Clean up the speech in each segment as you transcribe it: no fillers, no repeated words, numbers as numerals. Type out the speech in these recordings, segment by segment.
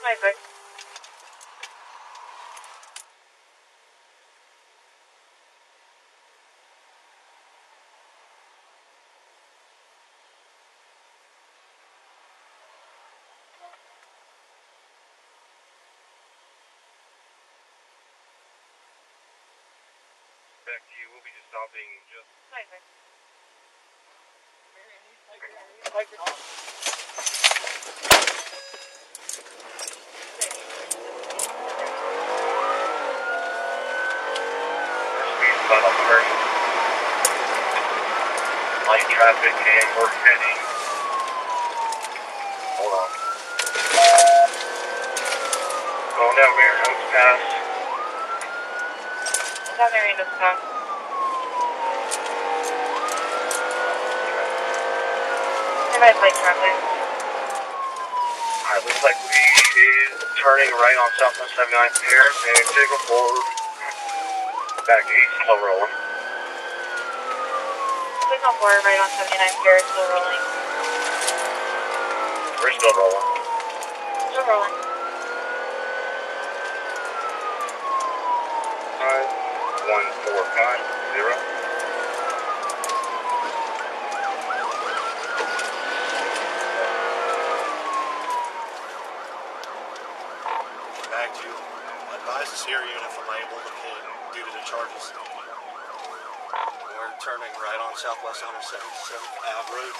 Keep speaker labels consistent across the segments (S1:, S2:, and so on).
S1: Hi, Vic.
S2: Back to you. We'll be just stopping just.
S1: Hi, Vic.
S2: Speed on first. Light traffic and we're heading. Hold on. Going down Marion County Pass.
S1: Down Marion County Pass. Light traffic.
S2: Alright, looks like we is turning right on Southwest 79th Terrace and signal forward. Back east, slow rolling.
S1: Signal forward right on 79th Terrace, still rolling.
S2: We're still rolling.
S1: Still rolling.
S2: 51450.
S3: Back to you. Advise the Sierra unit if I'm able to pay due to the charges. We're turning right on Southwest 177th Ave Road.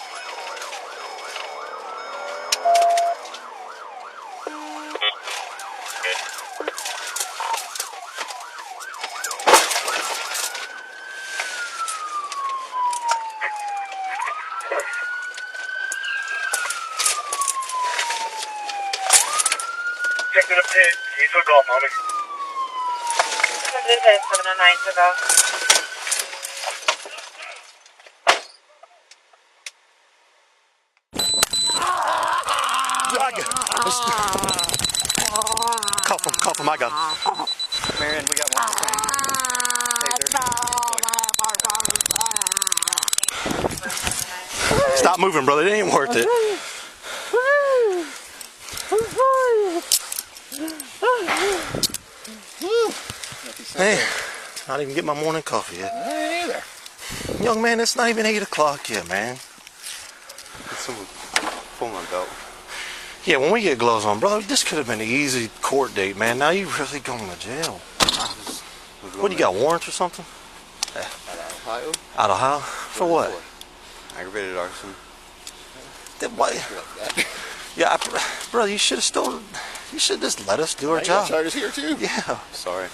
S2: Check to the pit. He took off, homie.
S1: This is 709 to go.
S3: Cough him, I got him.
S4: Marion, we got one. Taser.
S3: Stop moving, brother. It ain't worth it. Man, not even get my morning coffee yet.
S4: I ain't either.
S3: Young man, it's not even 8 o'clock yet, man.
S4: Someone pull my belt.
S3: Yeah, when we get gloves on, brother, this could have been an easy court date, man. Now you really going to jail. What, you got warrants or something?
S4: Out of Ohio?
S3: Out of Ohio? For what?
S4: Aggravated arson.
S3: What?
S4: Like that.
S3: Yeah, brother, you should have just let us do our job.
S4: Charges here too.
S3: Yeah.
S4: Sorry.